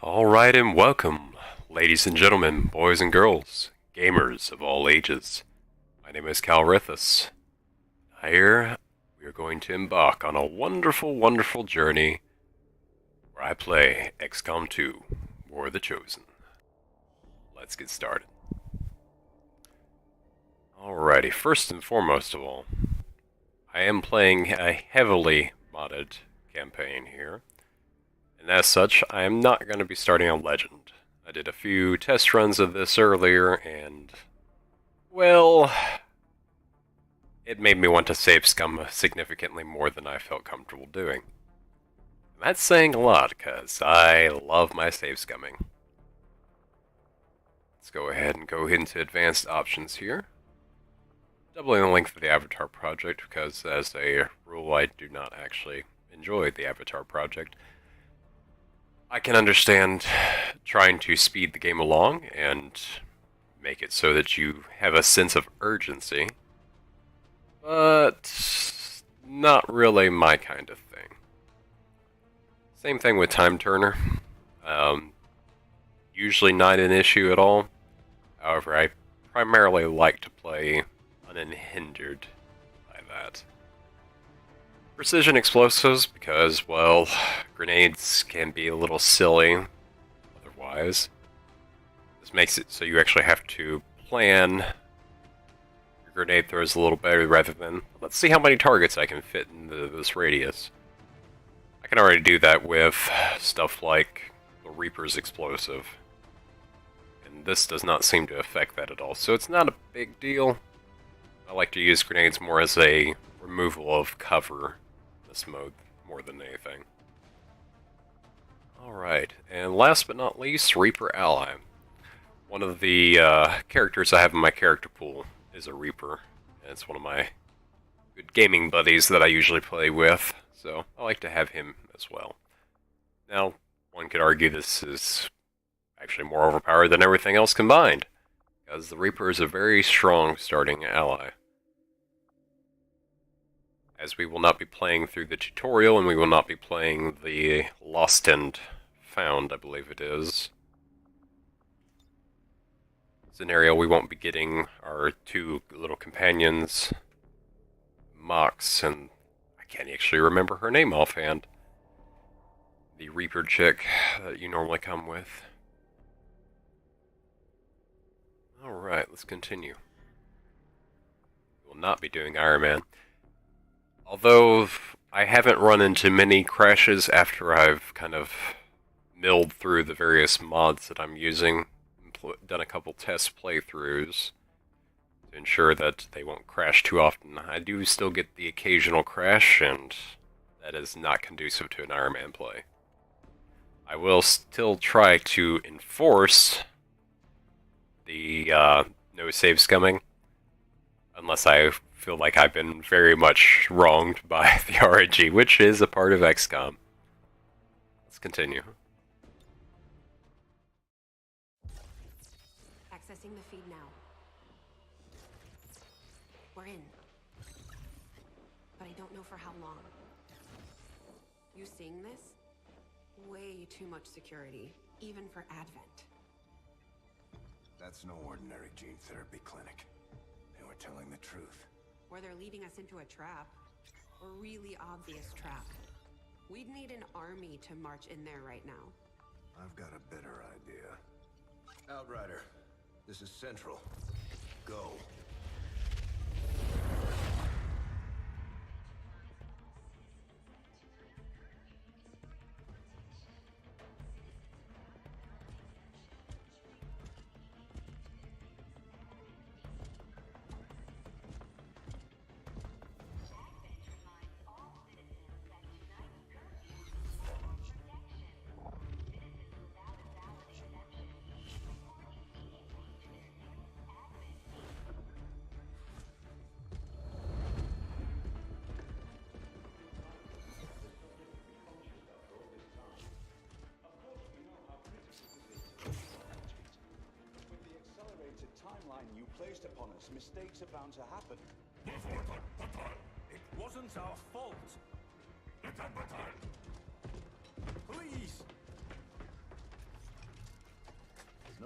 Alright, and welcome, ladies and gentlemen, boys and girls, gamers of all ages. My name is Kalrithus. Here, we are going to embark on a wonderful, wonderful journey where I play XCOM 2, War of the Chosen. Let's get started. Alrighty, first and foremost of all, I am playing a heavily modded campaign here. And as such, I am not going to be starting on Legend. I did a few test runs of this earlier, and, well, it made me want to save scum significantly more than I felt comfortable doing. And that's saying a lot, because I love my save scumming. Let's go ahead and go into advanced options here. Doubling the length of the Avatar project, because as a rule I do not actually enjoy the Avatar project. I can understand trying to speed the game along and make it so that you have a sense of urgency, but not really my kind of thing. Same thing with Time Turner. Usually not an issue at all. However, I primarily like to play unhindered by that. Precision explosives, because, well, grenades can be a little silly otherwise. This makes it so you actually have to plan your grenade throws a little better rather than, let's see how many targets I can fit in this radius. I can already do that with stuff like the Reaper's explosive, and this does not seem to affect that at all, so it's not a big deal. I like to use grenades more as a removal of cover in this mode more than anything. Alright, and last but not least, Reaper Ally. One of the characters I have in my character pool is a Reaper, and it's one of my good gaming buddies that I usually play with, so I like to have him as well. Now, one could argue this is actually more overpowered than everything else combined, because the Reaper is a very strong starting ally. As we will not be playing through the tutorial, and we will not be playing the Lost and Found, I believe it is, scenario, we won't be getting our two little companions, Mox, and I can't actually remember her name offhand, the Reaper chick that you normally come with. Alright, let's continue. We will not be doing Iron Man. Although I haven't run into many crashes after I've kind of milled through the various mods that I'm using, done a couple test playthroughs to ensure that they won't crash too often. I do still get the occasional crash, and that is not conducive to an Iron Man play. I will still try to enforce the no save scumming, unless I feel like I've been very much wronged by the RNG, which is a part of XCOM. Let's continue. Accessing the feed now. We're in. But I don't know for how long. You seeing this? Way too much security, even for Advent. That's no ordinary gene therapy clinic. They were telling the truth. Or they're leading us into a trap. A really obvious trap. We'd need an army to march in there right now. I've got a better idea. Outrider, this is Central. Go. You placed upon us, mistakes are bound to happen. It wasn't our fault. Please.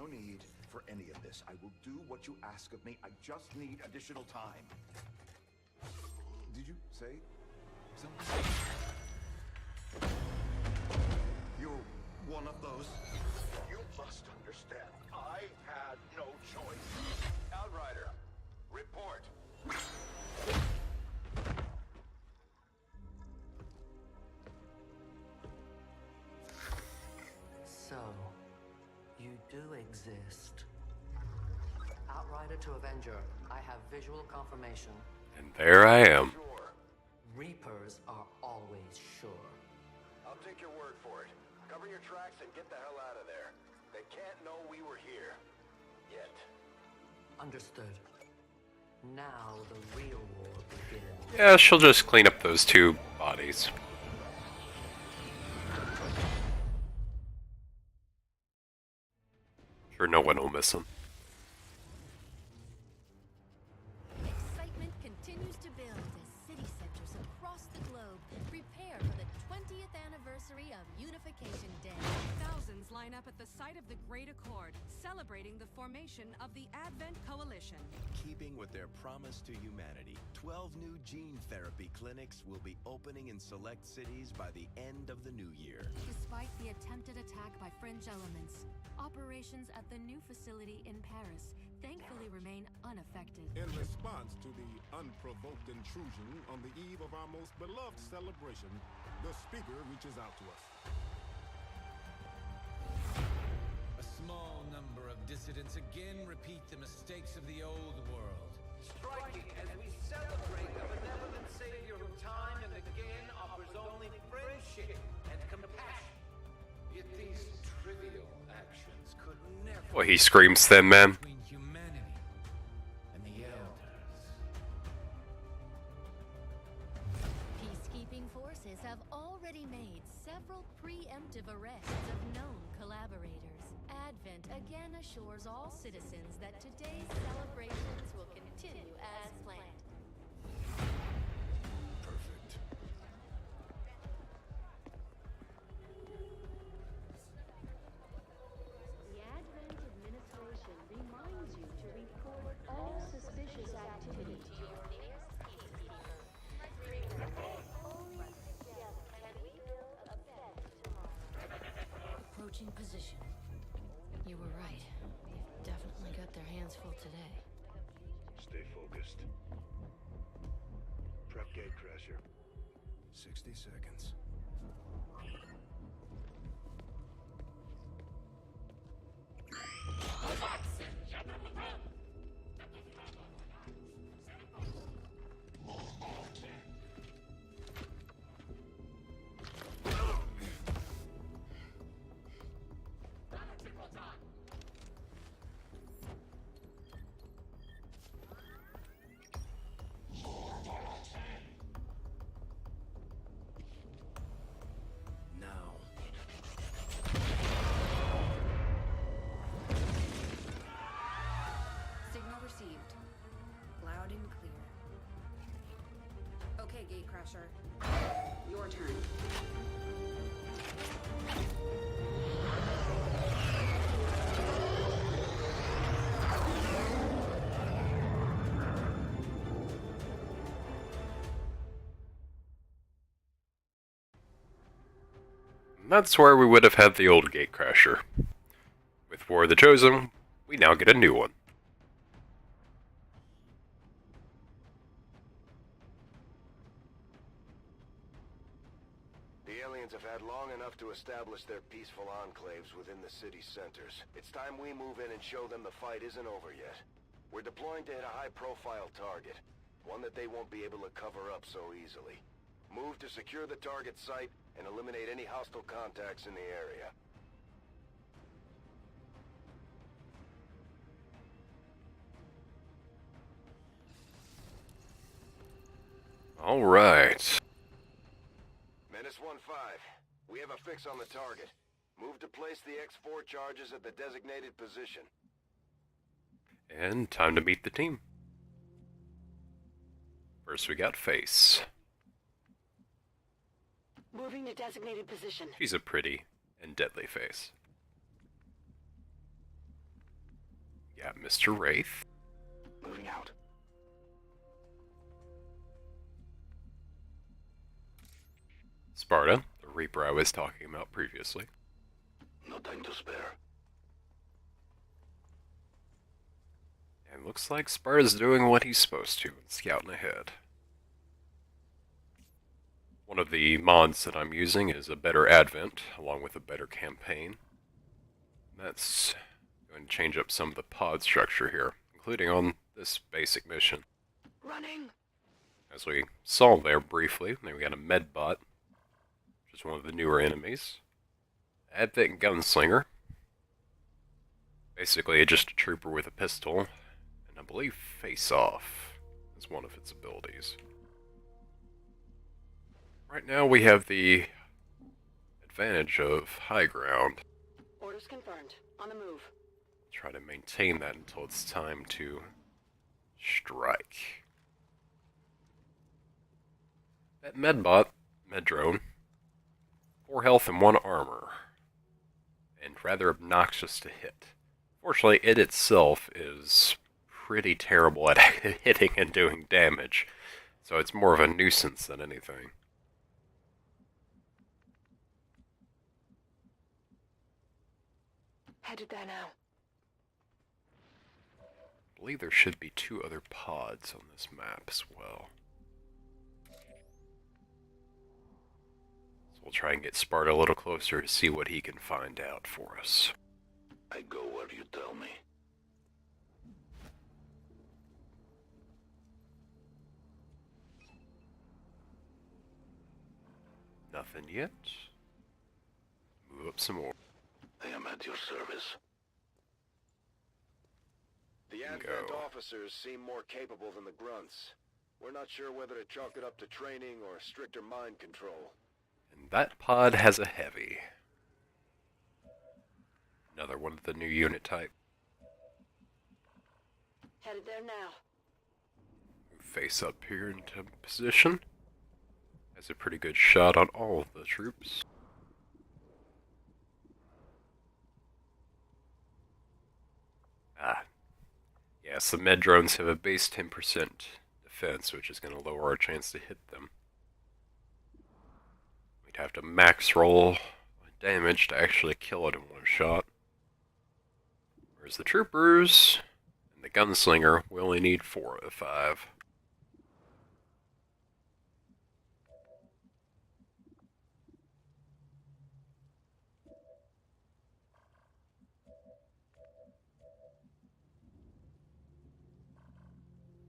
no need for any of this. I will do what you ask of me. I just need additional time. Did you say something? You're one of those? You must understand. I had no choice. Outrider, report. So, you do exist. Outrider to Avenger, I have visual confirmation. And there I am. Sure. Reapers are always sure. I'll take your word for it. Cover your tracks and get the hell out of there. They can't know we were here. Yet. Understood. Now the real war begins. Yeah, she'll just clean up those two bodies. Sure, no one will miss them. Excitement continues to build as city centers across the globe prepare for the 20th anniversary of Unification Day. Thousands line up at the site of the Great Accord, celebrating the formation of the Advent Coalition. Keeping with their promise to humanity, 12 new gene therapy clinics will be opening in select cities by the end of the new year. Despite the attempted attack by fringe elements, operations at the new facility in Paris thankfully remain unaffected. In response to the unprovoked intrusion on the eve of our most beloved celebration, the speaker reaches out to us. A small number of dissidents again repeat the mistakes of the old world. Striking as we celebrate a benevolent savior who time and again offers only friendship and compassion. Yet these trivial actions could never... Well, he screams Thin Man. Between humanity and the elders. Peacekeeping forces have already made several preemptive arrests of known collaborators. Advent again assures all citizens that today's celebrations will continue as planned. Perfect. The Advent administration reminds you to report all suspicious activity to your nearest peacekeeper. Only together can we build a better tomorrow. Approaching position. You were right. They've definitely got their hands full today. Stay focused. Prep gate crasher. 60 seconds. Signal received. Loud and clear. Okay, Gatecrasher. Your turn. That's where we would have had the old Gatecrasher. With War of the Chosen, we now get a new one. The aliens have had long enough to establish their peaceful enclaves within the city centers. It's time we move in and show them the fight isn't over yet. We're deploying to hit a high-profile target, one that they won't be able to cover up so easily. Move to secure the target site and eliminate any hostile contacts in the area. All right. Menace 1-5. We have a fix on the target. Move to place the X4 charges at the designated position. And time to meet the team. First we got Face. Moving to designated position. She's a pretty and deadly face. Yeah, Mr. Wraith. Moving out. Sparta, the Reaper I was talking about previously. No time to spare. And looks like Sparta's doing what he's supposed to, scouting ahead. One of the mods that I'm using is a better Advent, along with a better campaign. That's going to change up some of the pod structure here, including on this basic mission. Running! As we saw there briefly, we got a Medbot, which is one of the newer enemies. Advent Gunslinger. Basically just a trooper with a pistol, and I believe Face Off is one of its abilities. Right now we have the advantage of high ground. Orders confirmed. On the move. Try to maintain that until it's time to strike. That Medbot, Meddrone, 4 health and 1 armor, and rather obnoxious to hit. Fortunately, it itself is pretty terrible at hitting and doing damage, so it's more of a nuisance than anything. Headed there now. I believe there should be 2 other pods on this map as well. So we'll try and get Sparta a little closer to see what he can find out for us. I go where you tell me. Nothing yet. Move up some more. I am at your service. The Advent officers seem more capable than the grunts. We're not sure whether to chalk it up to training or stricter mind control. And that pod has a heavy. Another one of the new unit type. Headed there now. Move face up here into position. Has a pretty good shot on all of the troops. Yes, the med drones have a base 10% defense, which is going to lower our chance to hit them. We'd have to max roll damage to actually kill it in one shot. Whereas the troopers and the gunslinger, we only need 4 of the 5.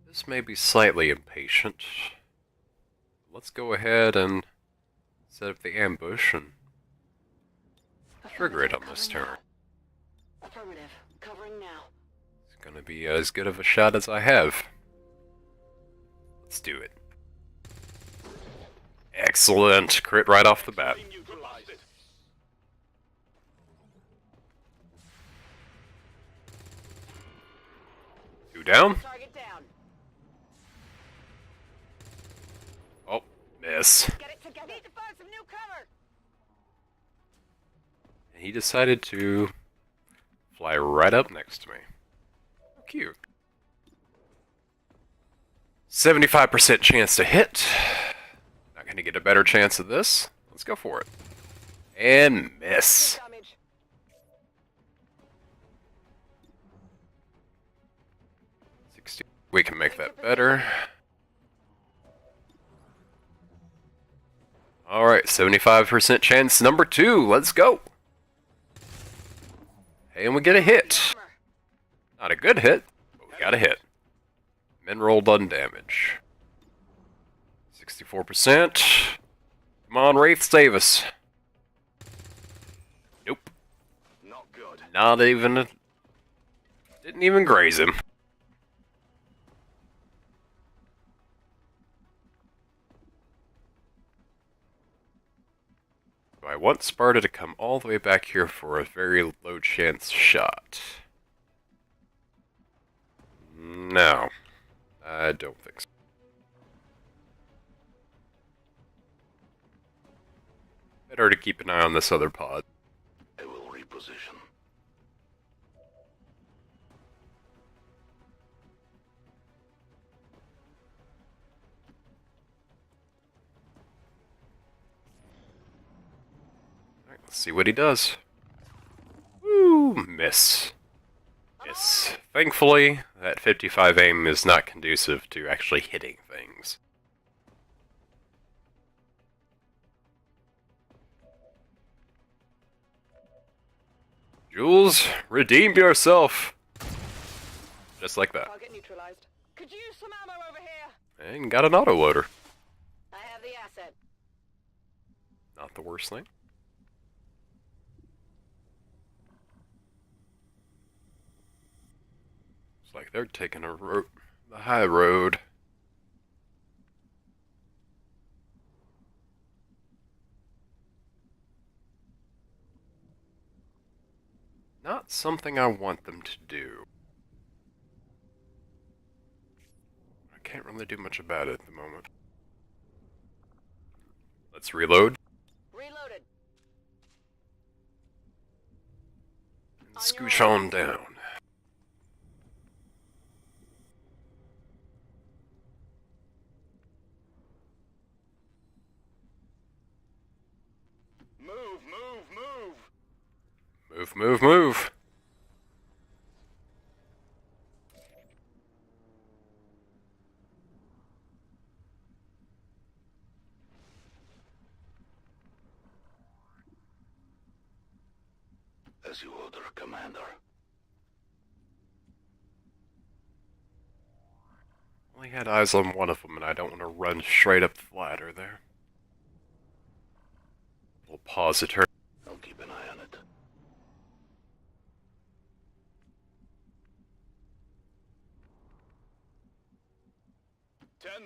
This may be slightly impatient. Let's go ahead and set up the ambush and trigger it on this turn. Affirmative. Covering now. It's gonna be as good of a shot as I have. Let's do it. Excellent! Crit right off the bat. 2 down. Target down. Oh, miss. Get it together. Need to find some new cover. And he decided to fly right up next to me. Cute. 75% chance to hit. Not gonna get a better chance of this. Let's go for it. And miss. Damage. 60. We can make that better. Alright, 75% chance number 2. Let's go. And we get a hit. Not a good hit, but we got a hit. Men roll done damage. 64%. Come on, Wraith, save us. Nope. Not good. Not even... Didn't even graze him. I want Sparta to come all the way back here for a very low chance shot. No. I don't think so. Better to keep an eye on this other pod. I will reposition. Let's see what he does. Woo! Miss. Miss. Thankfully, that 55 aim is not conducive to actually hitting things. Jules, redeem yourself! Just like that. Target neutralized. Could use some ammo over here. And got an autoloader. I have the asset. Not the worst thing. It's like they're taking the high road. Not something I want them to do. I can't really do much about it at the moment. Let's reload. Reloaded. And scooch on down. Move, move, move! Move, move, move! As you order, Commander. Only had eyes on one of them, and I don't want to run straight up the ladder there. We'll pause it. I'll keep an eye on it.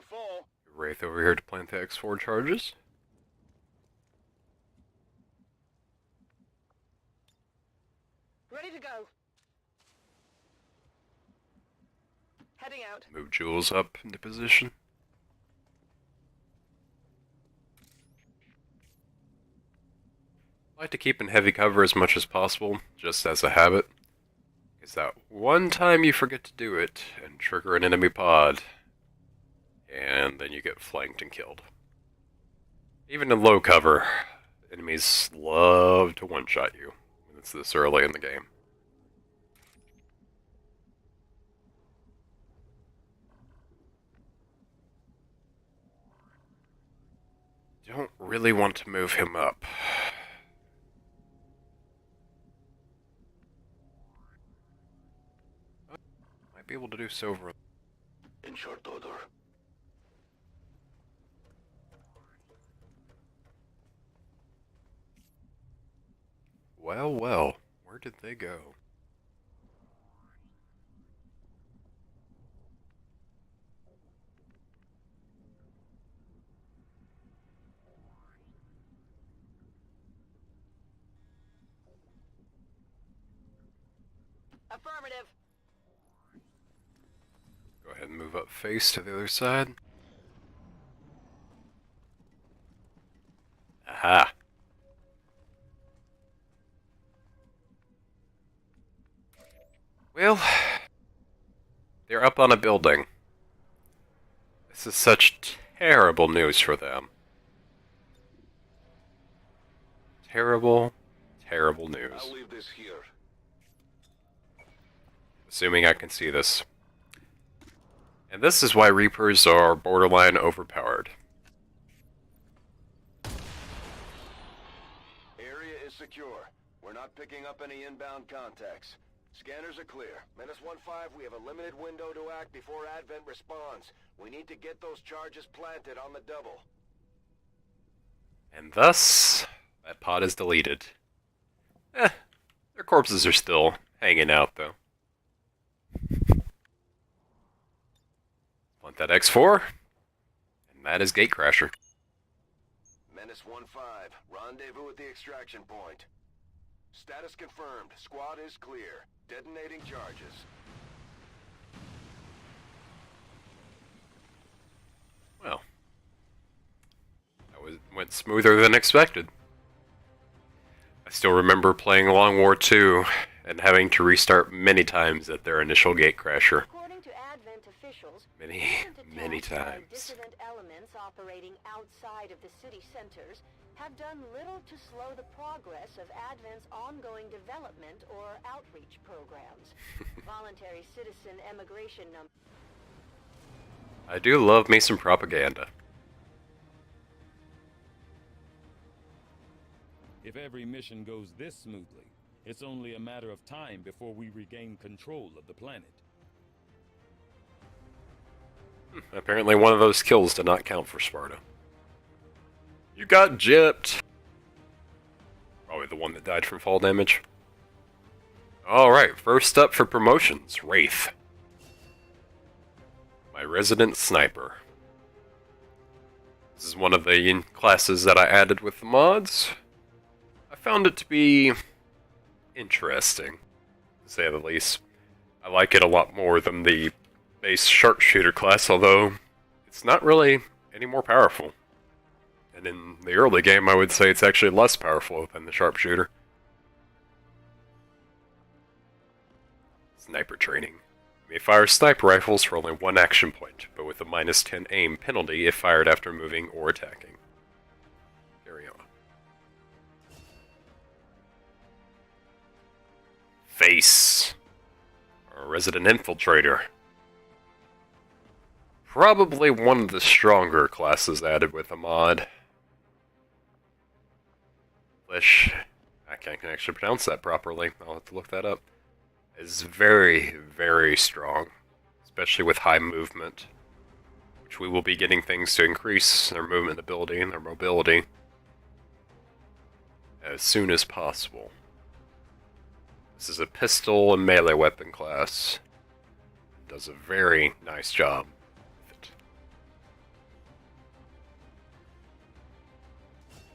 Full. Wraith over here to plant the X4 charges. Ready to go. Heading out. Move Jules up into position. I like to keep in heavy cover as much as possible, just as a habit. Because that one time you forget to do it and trigger an enemy pod, and then you get flanked and killed. Even in low cover, enemies love to one-shot you when it's this early in the game. Don't really want to move him up. Might be able to do so over. In short order. Well, well, where did they go? Affirmative. Go ahead and move up face to the other side. Aha! Well, they're up on a building. This is such terrible news for them. Terrible, terrible news. I'll leave this here. Assuming I can see this. And this is why Reapers are borderline overpowered. Area is secure. We're not picking up any inbound contacts. Scanners are clear. Menace 1-5, we have a limited window to act before Advent responds. We need to get those charges planted on the double. And thus, that pod is deleted. Their corpses are still hanging out, though. Want that X4? And that is Gatecrasher. Menace 1-5, rendezvous at the extraction point. Status confirmed. Squad is clear. Detonating charges. Well, that went smoother than expected. I still remember playing Long War II and having to restart many times at their initial Gatecrasher. According to Advent officials, Many times. dissident elements operating outside of the city centers have done little to slow the progress of Advent's ongoing development or outreach programs. Voluntary citizen emigration numbers. I do love me some propaganda. If every mission goes this smoothly, it's only a matter of time before we regain control of the planet. Apparently one of those kills did not count for Sparta. You got gypped! Probably the one that died from fall damage. Alright, first up for promotions, Wraith. My resident sniper. This is one of the classes that I added with the mods. I found it to be interesting, to say the least. I like it a lot more than the base sharpshooter class, although it's not really any more powerful. And in the early game, I would say it's actually less powerful than the sharpshooter. Sniper training. You may fire sniper rifles for only one action point, but with a -10 aim penalty if fired after moving or attacking. Carry on. Face. Our resident infiltrator. Probably one of the stronger classes added with a mod. Flesh. I can't actually pronounce that properly. I'll have to look that up. Is very, very strong. Especially with high movement. Which we will be getting things to increase their movement ability and their mobility as soon as possible. This is a pistol and melee weapon class. It does a very nice job.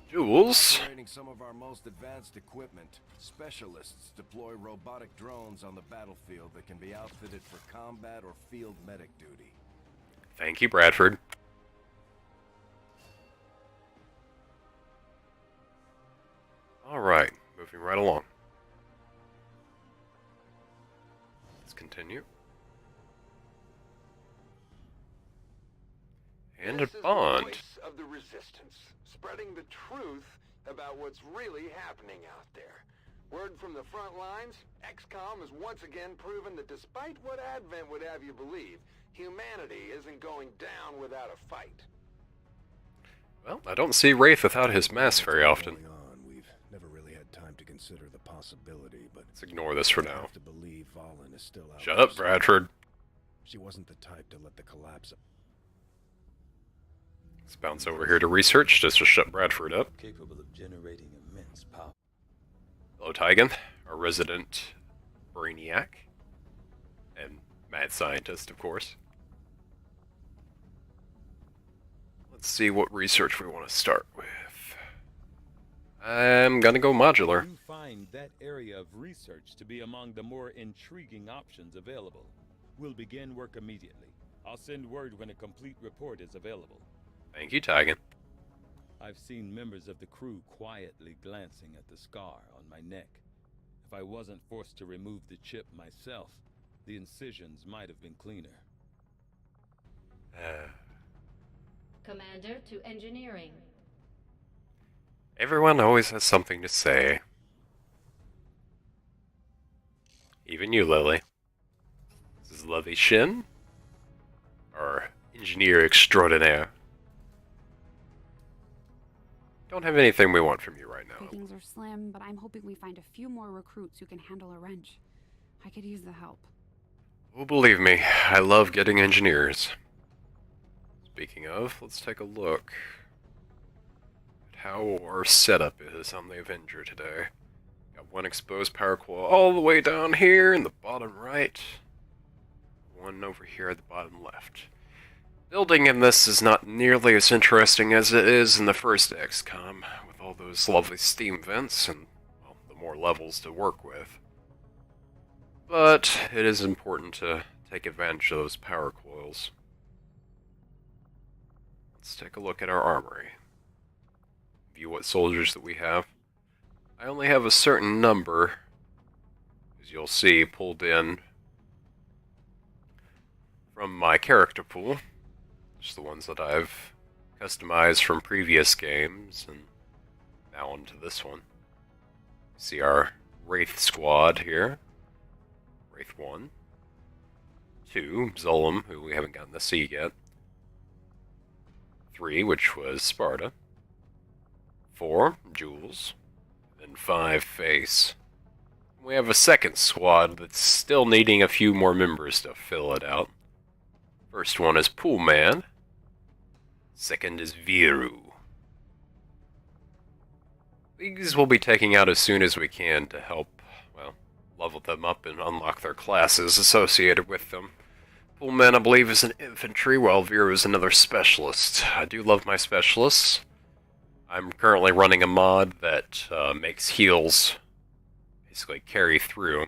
Jules. Operating some of our most advanced equipment, specialists deploy robotic drones on the battlefield that can be outfitted for combat or field medic duty. Thank you, Bradford. Alright, moving right along. Let's continue. And a bond. This is the voice of the resistance, spreading the truth about what's really happening out there. Word from the front lines, XCOM has once again proven that despite what Advent would have you believe, humanity isn't going down without a fight. Well, I don't see Wraith without his mask very often. We've never really had time to consider the possibility, but let's ignore this for now. I have to believe Valen is still out. Shut up, Bradford. She wasn't the type to let the collapse of... Let's bounce over here to research just to shut Bradford up. Capable of generating immense power. Hello, Tygan, our resident brainiac. And mad scientist, of course. Let's see what research we want to start with. I'm gonna go modular. You find that area of research to be among the more intriguing options available. We'll begin work immediately. I'll send word when a complete report is available. Thank you, Tygan. I've seen members of the crew quietly glancing at the scar on my neck. If I wasn't forced to remove the chip myself, the incisions might have been cleaner. Commander to engineering. Everyone always has something to say. Even you, Lily. This is Lily Shin, our engineer extraordinaire. Don't have anything we want from you right now. Pickings are slim, but I'm hoping we find a few more recruits who can handle a wrench. I could use the help. Oh, believe me, I love getting engineers. Speaking of, let's take a look at how our setup is on the Avenger today. Got one exposed power coil all the way down here in the bottom right. One over here at the bottom left. Building in this is not nearly as interesting as it is in the first XCOM, with all those lovely steam vents and, well, the more levels to work with. But it is important to take advantage of those power coils. Let's take a look at our armory. View what soldiers that we have. I only have a certain number, as you'll see, pulled in from my character pool. Just the ones that I've customized from previous games, and Now onto this one. See our Wraith squad here. Wraith 1. 2, Zolom, who we haven't gotten to see yet. 3, which was Sparta. 4, Jules. And 5, Face. We have a second squad that's still needing a few more members to fill it out. First one is Poolman. Second is Viru. These we'll be taking out as soon as we can to help, well, level them up and unlock their classes associated with them. Poolman, I believe, is an infantry, while Viru is another specialist. I do love my specialists. I'm currently running a mod that makes heals basically carry through.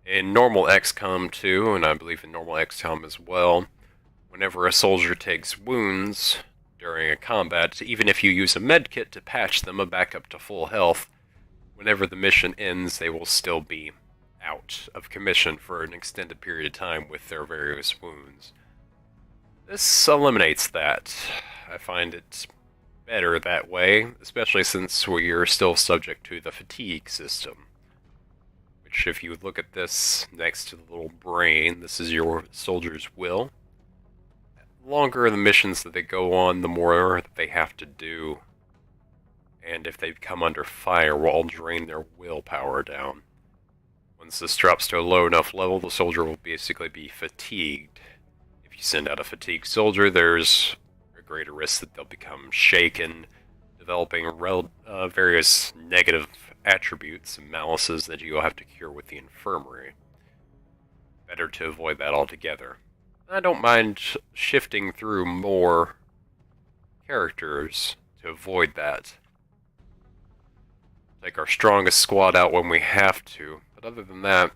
In normal XCOM 2, and I believe in normal XCOM as well, whenever a soldier takes wounds during a combat, even if you use a medkit to patch them back up to full health, whenever the mission ends, they will still be out of commission for an extended period of time with their various wounds. This eliminates that. I find it better that way, especially since we are still subject to the fatigue system. Which, if you look at this next to the little brain, this is your soldier's will. The longer the missions that they go on, the more that they have to do. And if they come under fire, will all drain their willpower down. Once this drops to a low enough level, the soldier will basically be fatigued. If you send out a fatigued soldier, there's a greater risk that they'll become shaken, developing various negative attributes and malices that you'll have to cure with the infirmary. Better to avoid that altogether. I don't mind shifting through more characters to avoid that. Take our strongest squad out when we have to, but other than that,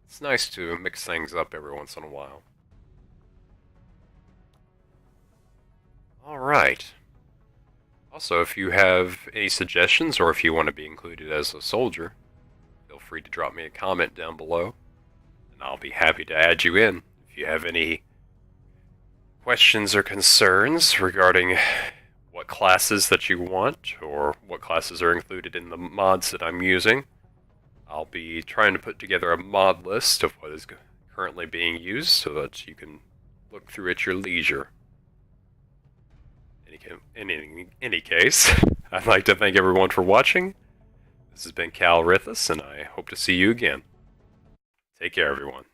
it's nice to mix things up every once in a while. Alright. Also, if you have any suggestions, or if you want to be included as a soldier, feel free to drop me a comment down below, and I'll be happy to add you in. If you have any questions or concerns regarding what classes that you want, or what classes are included in the mods that I'm using, I'll be trying to put together a mod list of what is currently being used so that you can look through at your leisure. In any case, I'd like to thank everyone for watching. This has been Kalrithus, and I hope to see you again. Take care, everyone.